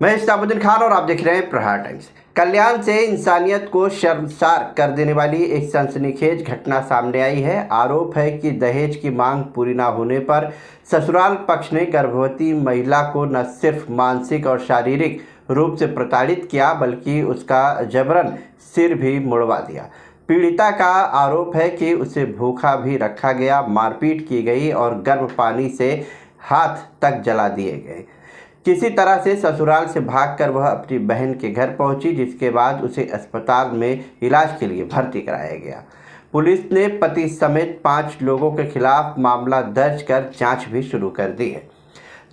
मैं इस्तामुद्दीन खान और आप देख रहे हैं प्रहार टाइम्स। कल्याण से इंसानियत को शर्मसार कर देने वाली एक सनसनीखेज घटना सामने आई है। आरोप है कि दहेज की मांग पूरी न होने पर ससुराल पक्ष ने गर्भवती महिला को न सिर्फ मानसिक और शारीरिक रूप से प्रताड़ित किया बल्कि उसका जबरन सिर भी मुड़वा दिया। पीड़िता का आरोप है कि उसे भूखा भी रखा गया, मारपीट की गई और गर्म पानी से हाथ तक जला दिए गए। किसी तरह से ससुराल से भागकर वह अपनी बहन के घर पहुंची, जिसके बाद उसे अस्पताल में इलाज के लिए भर्ती कराया गया। पुलिस ने पति समेत 5 लोगों के खिलाफ मामला दर्ज कर जांच भी शुरू कर दी है।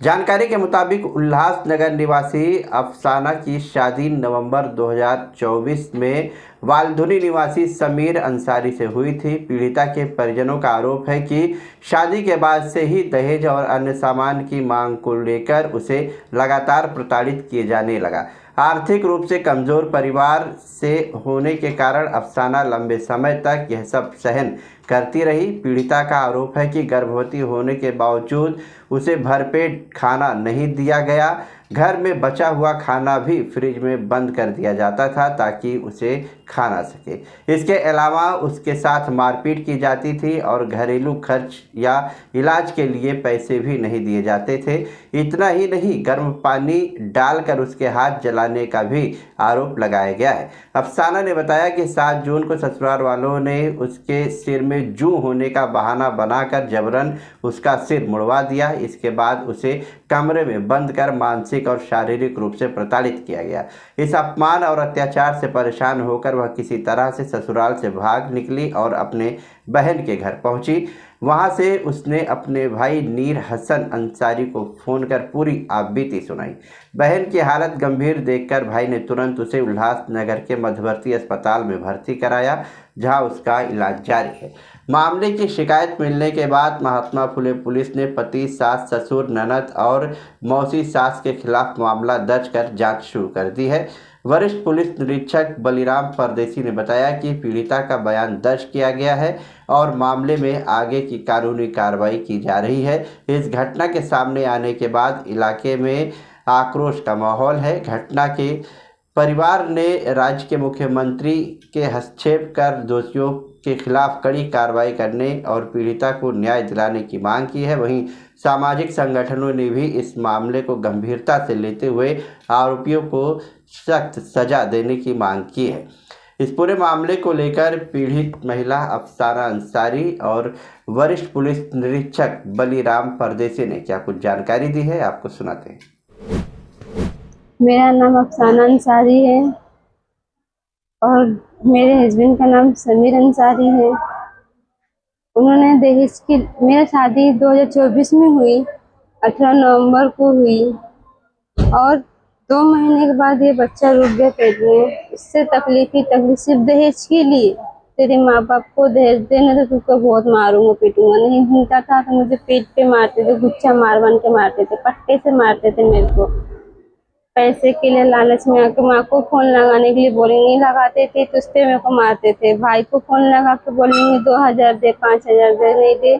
जानकारी के मुताबिक उल्लासनगर निवासी अफसाना की शादी नवंबर 2024 में वालधुनी निवासी समीर अंसारी से हुई थी। पीड़िता के परिजनों का आरोप है कि शादी के बाद से ही दहेज और अन्य सामान की मांग को लेकर उसे लगातार प्रताड़ित किए जाने लगा। आर्थिक रूप से कमज़ोर परिवार से होने के कारण अफसाना लंबे समय तक यह सब सहन करती रही। पीड़िता का आरोप है कि गर्भवती होने के बावजूद उसे भरपेट खाना नहीं दिया गया। घर में बचा हुआ खाना भी फ्रिज में बंद कर दिया जाता था ताकि उसे खा ना सके। इसके अलावा उसके साथ मारपीट की जाती थी और घरेलू खर्च या इलाज के लिए पैसे भी नहीं दिए जाते थे। इतना ही नहीं, गर्म पानी डालकर उसके हाथ जलाने का भी आरोप लगाया गया है। अफसाना ने बताया कि 7 जून को ससुराल वालों ने उसके सिर में जूं होने का बहाना बनाकर जबरन उसका सिर मुड़वा दिया। इसके बाद उसे कमरे में बंद कर मानसिक और शारीरिक रूप से प्रताड़ित किया गया। इस अपमान और अत्याचार से परेशान होकर वह किसी तरह से ससुराल से भाग निकली और अपने बहन के घर पहुंची। वहां से उसने अपने भाई नीर हसन अंसारी को फ़ोन कर पूरी आपबीती सुनाई। बहन की हालत गंभीर देखकर भाई ने तुरंत उसे उल्लासनगर के मध्यवर्ती अस्पताल में भर्ती कराया, जहां उसका इलाज जारी है। मामले की शिकायत मिलने के बाद महात्मा फुले पुलिस ने पति, सास, ससुर, ननद और मौसी सास के खिलाफ मामला दर्ज कर जांच शुरू कर दी है। वरिष्ठ पुलिस निरीक्षक बलिराम परदेसी ने बताया कि पीड़िता का बयान दर्ज किया गया है और मामले में आगे की कानूनी कार्रवाई की जा रही है। इस घटना के सामने आने के बाद इलाके में आक्रोश का माहौल है। घटना के परिवार ने राज्य के मुख्यमंत्री के हस्तक्षेप कर दोषियों के खिलाफ कड़ी कार्रवाई करने और पीड़िता को न्याय दिलाने की मांग की है। वहीं सामाजिक संगठनों ने भी इस मामले को गंभीरता से लेते हुए आरोपियों को सख्त सजा देने की मांग की है। इस पूरे मामले को लेकर पीड़ित महिला अफसाना अंसारी और वरिष्ठ पुलिस निरीक्षक बलिराम परदेसी ने क्या कुछ जानकारी दी है, आपको सुनाते हैं। मेरा नाम अफसाना अंसारी है और मेरे हस्बैंड का नाम समीर अंसारी है। उन्होंने दहेज की, मेरा शादी 2024 में हुई, 18 नवंबर को हुई और 2 महीने के बाद ये बच्चा रुक गया पेट में। इससे तकलीफ सिर्फ दहेज के लिए। तेरे माँ बाप को दहेज देने तो तुझको बहुत मारूंगा पीटूंगा। नहीं मिलता था तो मुझे पेट पे मारते थे, गुच्छा मार बन के मारते थे, पट्टे से मारते थे मेरे को। पैसे के लिए लालच में आके माँ को फोन लगाने के लिए बोलेंगे, लगाते थे तो उस पर मेरे को मारते थे। भाई को फोन लगा के बोलेंगे 2000 दे, 5000 दे, नहीं दे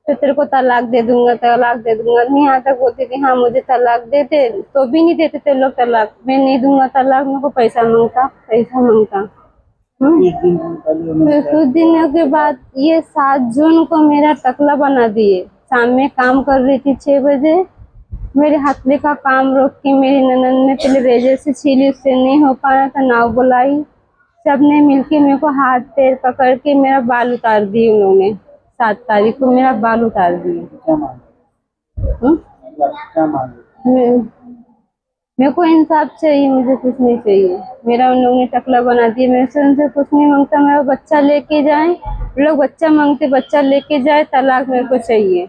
तो तेरे को तलाक दे दूंगा, तलाक दे दूंगा। मैं यहाँ तक बोलती थी हाँ मुझे तलाक दे दे, तो भी नहीं देते थे लोग तलाक। मैं नहीं दूंगा तलाक, मेरे को पैसा मांगता। कुछ दिनों के बाद ये 7 जून को मेरा टकला बना दिए। शाम में काम कर रही थी 6 बजे, मेरे हथले का काम रोक के मेरी ननद ने पहले रेजर से छीली, उससे नहीं हो पाया था, नाव बुलाई। सबने मिलके मेरे को हाथ पैर पकड़ के मेरा बाल उतार दिए। उन्होंने 7 तारीख को मेरा बाल उतार दिए। मेरे को इंसाफ चाहिए, मुझे कुछ नहीं चाहिए। मेरा उन लोगों ने टकला बना दिया। मेरे से उनसे कुछ नहीं मांगता, मेरा बच्चा लेके जाए। लोग बच्चा मांगते, बच्चा लेके जाए, तलाक मेरे को चाहिए,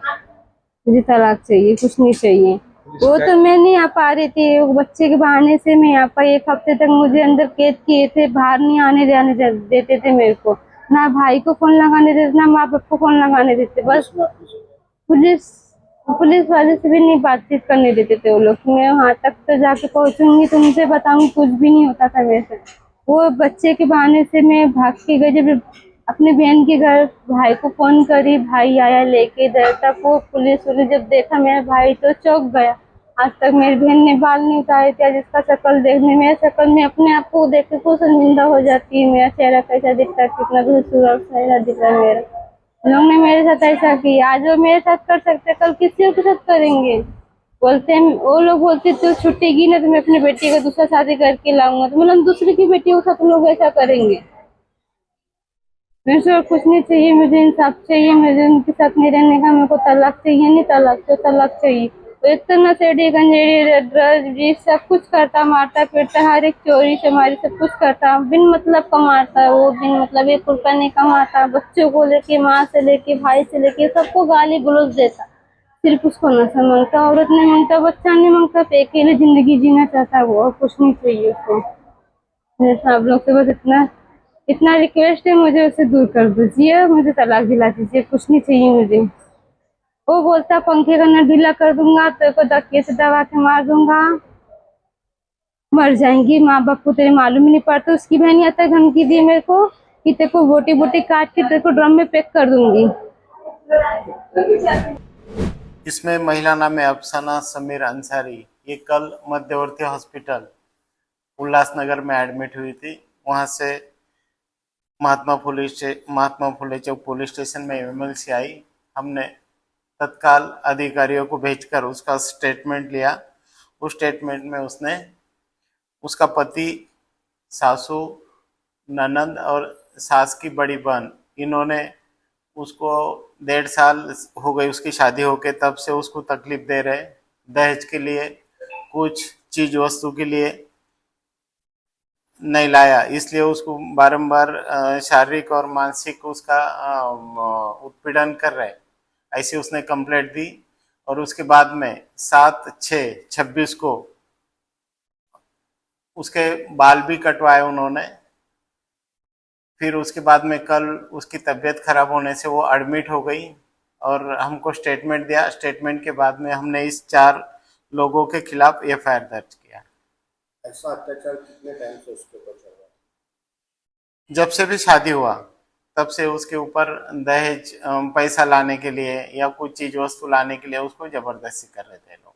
मुझे तलाक चाहिए, कुछ नहीं चाहिए। वो तो मैं नहीं आ पा रही थी, वो बच्चे के बहाने से मैं यहाँ पर 1 हफ्ते तक मुझे अंदर कैद किए थे। बाहर नहीं आने जाने देते थे मेरे को, ना भाई को फोन लगाने देते, ना माँ बाप को फोन लगाने देते। बस पुलिस वाले से भी नहीं बातचीत करने देते थे वो लोग। मैं वहाँ तक तो जाके पहुँचूंगी तो मुझे बताऊंगी, कुछ भी नहीं होता था मेरे से। वो बच्चे के बहाने से मैं भाग के गई। जब अपने बहन के घर भाई को फोन करी, भाई आया लेके इधर तक। वो पुलिस जब देखा मेरा भाई तो चौंक गया। आज तक मेरी बहन ने बाल नहीं उतारे थे। आज इसका शक्ल देखने, मेरे शक्ल में अपने आप को देख के खुद शर्मिंदा हो जाती है। मेरा चेहरा कैसा दिखता है, कितना खूबसूरत चेहरा दिख रहा है मेरा। लोग ने मेरे साथ ऐसा किया, आज वो मेरे साथ कर सकते, कल किसी और के साथ करेंगे। बोलते हैं, वो लोग बोलते तू छुट्टी की ना तो मैं अपनी बेटी को दूसरा शादी करके लाऊंगा, तो मतलब दूसरे की बेटियों के साथ लोग ऐसा करेंगे। मेरे से और कुछ नहीं चाहिए, मुझे इंसाफ चाहिए। मुझे उनके साथ नहीं रहने का, मेरे को तलाक चाहिए, नहीं तलाक तो तलाक चाहिए। वो इतना नशेड़ी गंजेड़ी ड्रग्स सब कुछ करता, मारता पीटता, हर एक चोरी से हमारी सब कुछ करता, बिन मतलब का मारता है वो, बिन मतलब 1 रुपया नहीं कमाता। बच्चों को लेके, माँ से लेके, भाई से लेके सबको गाली गलौज देता। सिर्फ उसको नशा मांगता, औरत नहीं मांगता, बच्चा नहीं मांगता, अकेले जिंदगी जीना चाहता है वो, और कुछ नहीं चाहिए उसको। मेरे से आप लोग से बस इतना इतना रिक्वेस्ट है, मुझे उसे दूर कर दीजिए, मुझे तलाक दिला दीजिए, कुछ नहीं चाहिए मुझे। वो बोलता पंखे का नट ढीला कर दूंगा, तेरे को धक्के से दबा के मार दूंगा, मर जाएंगी। माँ बाप को तेरे मालूम ही नहीं पड़ता। उसकी बहन यहाँ तक धमकी दी मेरे को कि तेरे को बोटी बोटी काट के तेरे को ड्रम में पैक कर दूंगी। इसमें महिला नाम है अफसाना समीर अंसारी। ये कल मध्यवर्ती हॉस्पिटल उल्लासनगर में एडमिट हुई थी। वहां से महात्मा फुले चौक पुलिस स्टेशन में एमएलसी आई। हमने तत्काल अधिकारियों को भेजकर उसका स्टेटमेंट लिया। उस स्टेटमेंट में उसने उसका पति, सासू, ननंद और सास की बड़ी बहन, इन्होंने उसको 1.5 साल हो गई उसकी शादी होके, तब से उसको तकलीफ दे रहे। दहेज के लिए, कुछ चीज वस्तु के लिए नहीं लाया, इसलिए उसको बारंबार शारीरिक और मानसिक उसका उत्पीड़न कर रहे। ऐसी उसने कंप्लेंट दी। और उसके बाद में 7/6/26 को उसके बाल भी कटवाए उन्होंने। फिर उसके बाद में कल उसकी तबीयत खराब होने से वो एडमिट हो गई और हमको स्टेटमेंट दिया। स्टेटमेंट के बाद में हमने इस 4 लोगों के खिलाफ एफआईआर दर्ज किया। ऐसा अत्याचार कितने टाइम से उसके ऊपर चल रहा है? जब से भी शादी हुआ तब से उसके ऊपर दहेज पैसा लाने के लिए या कुछ चीज वस्तु लाने के लिए उसको जबरदस्ती कर रहे थे लोग।